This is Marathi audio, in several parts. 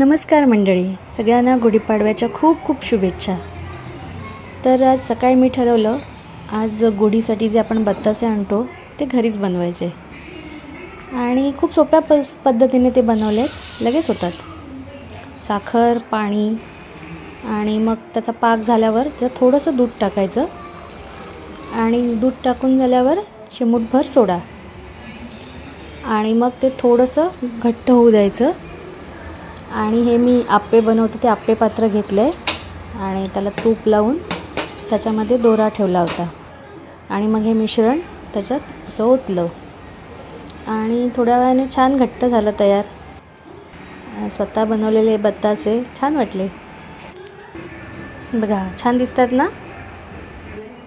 नमस्कार मंडळी, सगळ्यांना गुढीपाडव्याच्या खूप खूप शुभेच्छा। तर आज सकाळी मी ठरवलं आज गुढीसाठी जे आपण बत्तासे आणतो ते घरीच बनवायचे आणि खूप सोप्या पद्धतीने ते बनवले, लगेच होतात। साखर, पाणी आणि मग त्याचा पाक झाल्यावर त्यात थोडंसं दूध टाकायचं आणि दूध टाकून झाल्यावर चिमूटभर सोडा आणि मग ते थोडंसं घट्ट होऊ द्यायचं। आणि हे मी आप्पे बनवते ते आप्पे पात्र घेतले आणि त्याला तूप लावून त्याच्यामध्ये दोरा ठेवला होता आणि मग हे मिश्रण त्याच्यात असं ओतलं आणि थोड्या वेळाने छान घट्ट झालं तयार। स्वतः बनवलेले बत्तासे छान वाटले, बघा छान दिसतात ना,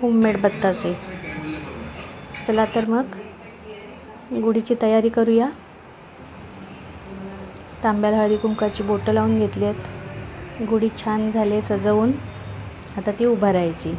होममेड बत्तासे। चला तर मग गुढीची तयारी करूया। तांब्याला हळदी कुंकाची बोटं लावून घेतली आहेत। गुढी छान झाले सजवून, आता ती उभारायची।